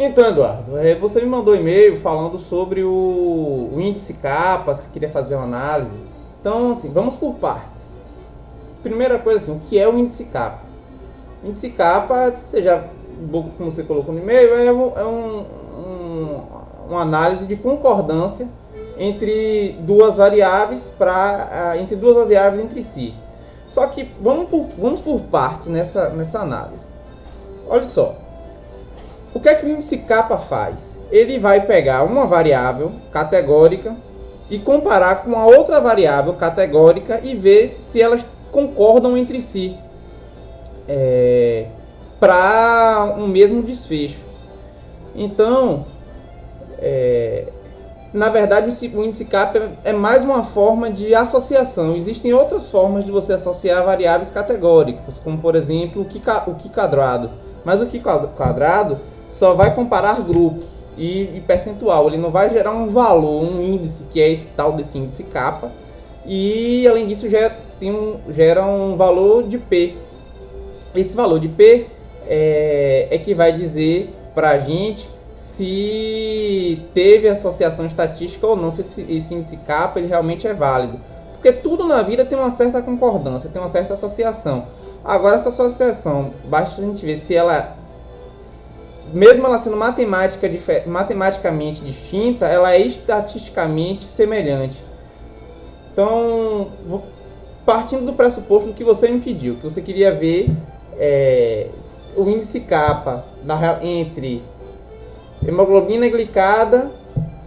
Então, Eduardo, você me mandou e-mail falando sobre o índice capa, que você queria fazer uma análise. Então, assim, vamos por partes. Primeira coisa, assim, o que é o índice capa? O índice capa, como você colocou no e-mail, uma análise de concordância entre duas variáveis entre si. Só que vamos por partes nessa análise. Olha só. O que é que o índice capa faz? Ele vai pegar uma variável categórica e comparar com a outra variável categórica e ver se elas concordam entre si para um mesmo desfecho. Então, na verdade, o índice capa é mais uma forma de associação. Existem outras formas de você associar variáveis categóricas, como por exemplo o Q quadrado. Mas o Q quadrado só vai comparar grupos e percentual. Ele não vai gerar um valor, um índice, que é esse tal desse índice capa. E além disso gera um valor de P. Esse valor de P é que vai dizer para a gente se teve associação estatística ou não, se esse índice capa ele realmente é válido. Porque tudo na vida tem uma certa concordância, tem uma certa associação. Agora, essa associação, basta a gente ver se ela, mesmo ela sendo matematicamente distinta, ela é estatisticamente semelhante. Então, partindo do pressuposto do que você me pediu, que você queria ver o índice capa entre hemoglobina glicada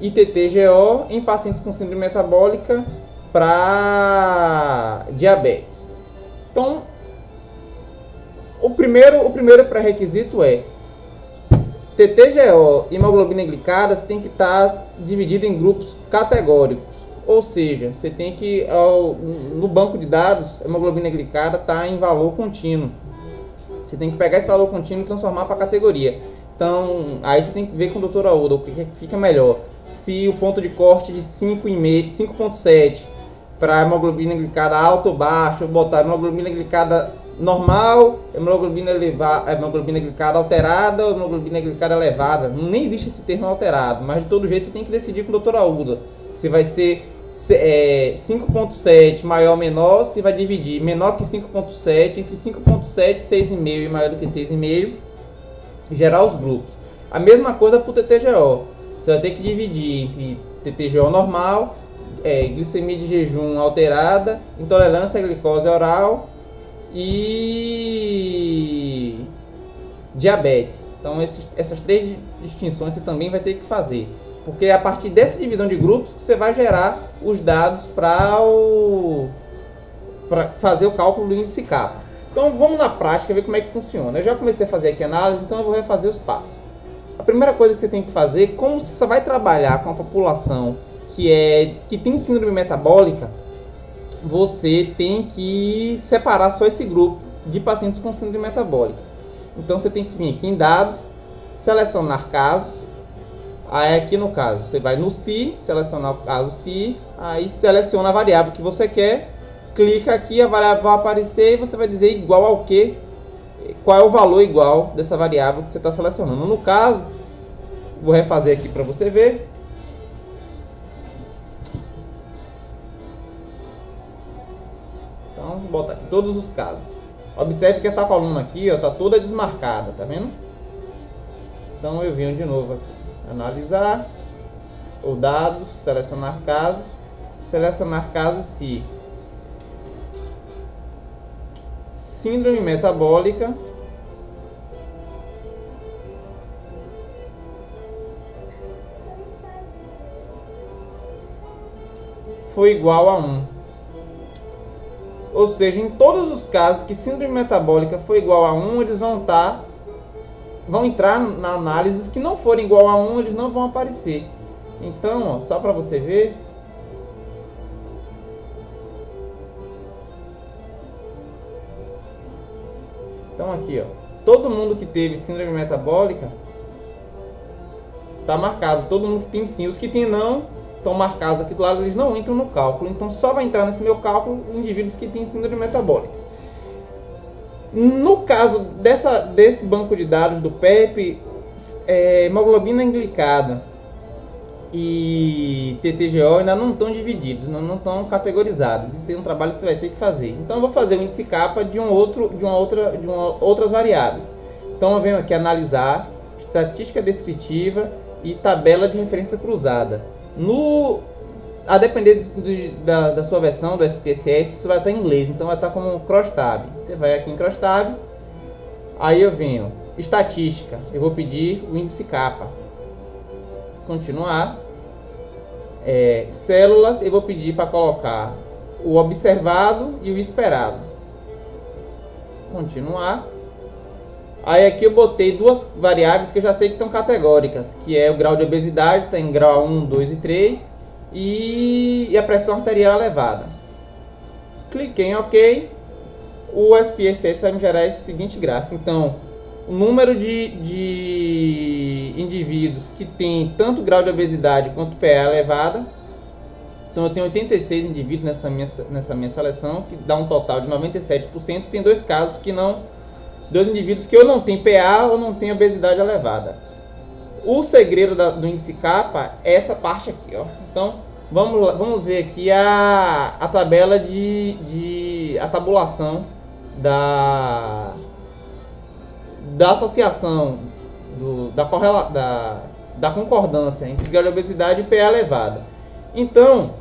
e TTGO em pacientes com síndrome metabólica para diabetes. Então, o primeiro pré-requisito é TTGO e hemoglobina glicada tem que estar dividido em grupos categóricos. Ou seja, você tem que, no banco de dados, a hemoglobina glicada está em valor contínuo. Você tem que pegar esse valor contínuo e transformar para a categoria. Então, aí você tem que ver com o Dr. Aouda o que fica melhor. Se o ponto de corte de 5,7 para hemoglobina glicada alta ou baixa, botar hemoglobina glicada normal, hemoglobina glicada alterada ou hemoglobina glicada elevada. Nem existe esse termo alterado, mas de todo jeito você tem que decidir com o Dr. Aouda. Se vai ser 5.7 maior ou menor, se vai dividir menor que 5.7 entre 5.7, 6,5 e maior do que 6,5, gerar os grupos. A mesma coisa para o TTGO. Você vai ter que dividir entre TTGO normal, glicemia de jejum alterada, intolerância à glicose oral e diabetes. Então essas três distinções você também vai ter que fazer, porque é a partir dessa divisão de grupos que você vai gerar os dados para fazer o cálculo do índice capa. Então vamos na prática ver como é que funciona. Eu já comecei a fazer aqui a análise, então eu vou refazer os passos. A primeira coisa que você tem que fazer, como você só vai trabalhar com a população que tem síndrome metabólica, você tem que separar só esse grupo de pacientes com síndrome metabólica. Então você tem que vir aqui em dados, selecionar casos. Aí aqui no caso, você vai no SI, selecionar o caso SI, aí seleciona a variável que você quer, clica aqui, a variável vai aparecer e você vai dizer igual ao que, qual é o valor igual dessa variável que você está selecionando. No caso, vou refazer aqui para você ver. Então, vou botar aqui todos os casos. Observe que essa coluna aqui está toda desmarcada, tá vendo? Então eu venho de novo aqui. Analisar ou dados, selecionar casos se síndrome metabólica foi igual a 1. Ou seja, em todos os casos que síndrome metabólica foi igual a 1, eles vão entrar na análise. Os que não forem igual a 1, eles não vão aparecer. Então, ó, só para você ver. Então aqui, ó, todo mundo que teve síndrome metabólica tá marcado. Todo mundo que tem sim. Os que tem não estão marcados aqui do lado, eles não entram no cálculo. Então só vai entrar nesse meu cálculo indivíduos que têm síndrome metabólica. No caso desse banco de dados do PEP, hemoglobina glicada e TTGO ainda não estão divididos, não estão categorizados. Isso é um trabalho que você vai ter que fazer. Então eu vou fazer o índice kappa de outras variáveis. Então eu venho aqui analisar estatística descritiva e tabela de referência cruzada. A depender da sua versão do SPSS, isso vai estar em inglês, então vai estar como crosstab. Você vai aqui em crosstab, aí eu venho estatística, eu vou pedir o índice kappa. Continuar. Células, eu vou pedir para colocar o observado e o esperado. Continuar. Aí aqui eu botei duas variáveis que eu já sei que estão categóricas, que é o grau de obesidade, está em grau 1, 2 e 3, e a pressão arterial elevada. Cliquei em OK. O SPSS vai me gerar esse seguinte gráfico. Então, o número de indivíduos que tem tanto grau de obesidade quanto PA elevada. Então eu tenho 86 indivíduos nessa minha seleção, que dá um total de 97%. Tem dois casos que dois indivíduos que ou não tem PA ou não tem obesidade elevada. O segredo do índice kappa é essa parte aqui, ó. Então vamos ver aqui a tabela a tabulação da associação da concordância entre grau de obesidade e PA elevada. Então,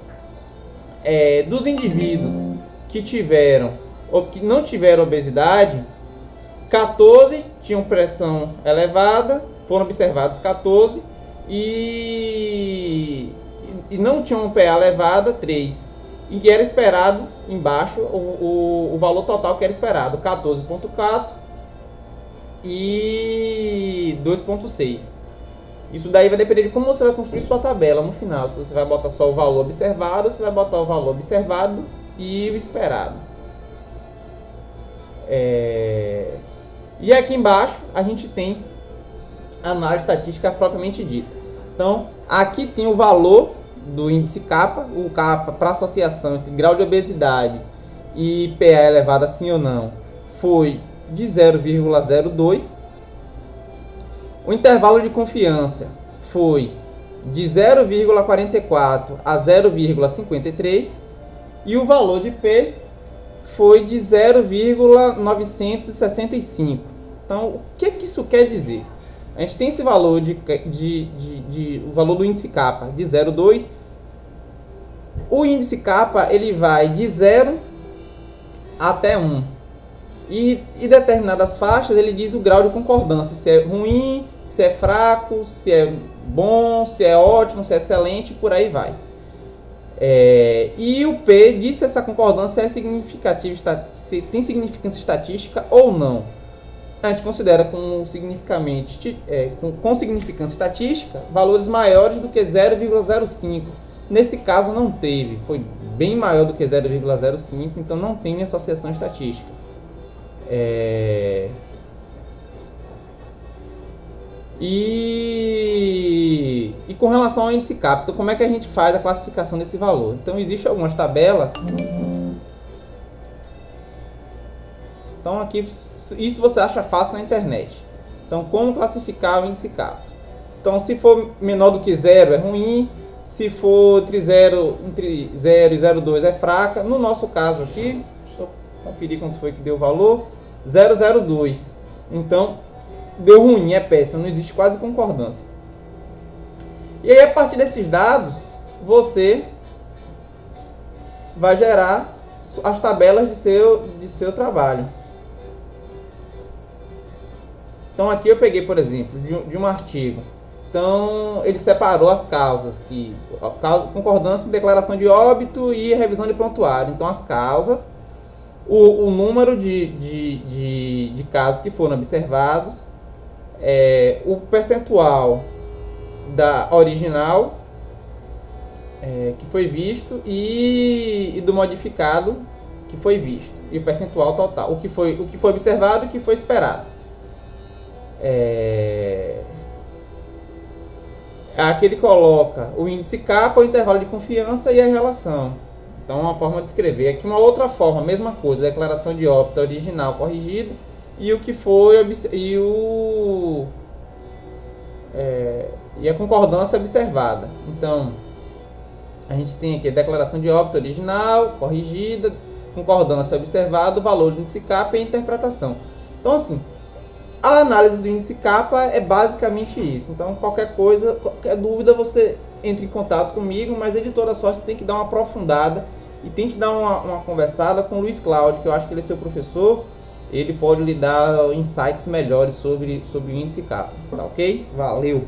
dos indivíduos que tiveram ou que não tiveram obesidade, 14 tinham pressão elevada, foram observados 14, e não tinham PA elevada 3. E era esperado embaixo o valor total que era esperado, 14.4 e 2.6. Isso daí vai depender de como você vai construir sua tabela no final. Se você vai botar só o valor observado, ou se vai botar o valor observado e o esperado. E aqui embaixo a gente tem a análise estatística propriamente dita. Então, aqui tem o valor do índice kappa, o kappa para associação entre grau de obesidade e PA elevada sim ou não, foi de 0,02. O intervalo de confiança foi de 0,44 a 0,53 e o valor de P foi de 0,965. Então, o que isso quer dizer? A gente tem esse valor o valor do índice kappa de 0,2. O índice kappa ele vai de 0 até 1. E em determinadas faixas ele diz o grau de concordância, se é ruim, se é fraco, se é bom, se é ótimo, se é excelente, por aí vai. E o P diz se essa concordância é significativa, se tem significância estatística ou não. A gente considera com significância estatística valores maiores do que 0,05. Nesse caso não teve, foi bem maior do que 0,05, então não tem associação estatística. E com relação ao índice kappa, então como é que a gente faz a classificação desse valor? Então existem algumas tabelas. Então aqui, isso você acha fácil na internet. Então como classificar o índice kappa? Então se for menor do que 0 é ruim, se for entre 0 e 0,2 é fraca. No nosso caso aqui, deixa eu conferir quanto foi que deu o valor, 0,02. Então deu ruim, é péssimo, não existe quase concordância. E aí a partir desses dados, você vai gerar as tabelas de seu trabalho. Então aqui eu peguei, por exemplo, de um artigo. Então ele separou as causas, concordância em declaração de óbito e revisão de prontuário. Então as causas, o número de casos que foram observados, o percentual da original que foi visto e do modificado que foi visto, e o percentual total, o que foi observado e o que foi esperado. Aqui ele coloca o índice kappa, o intervalo de confiança e a relação. Então é uma forma de escrever. Aqui uma outra forma, mesma coisa, declaração de óbito original corrigida e o que foi e a concordância observada. Então, a gente tem aqui a declaração de óbito original, corrigida, concordância observada, o valor do índice kappa e a interpretação. Então, assim, a análise do índice kappa é basicamente isso. Então, qualquer coisa, qualquer dúvida, você entre em contato comigo, mas de toda sorte você tem que dar uma aprofundada e tente dar uma conversada com o Luiz Cláudio, que eu acho que ele é seu professor, ele pode lhe dar insights melhores sobre o índice kappa, tá ok? Valeu!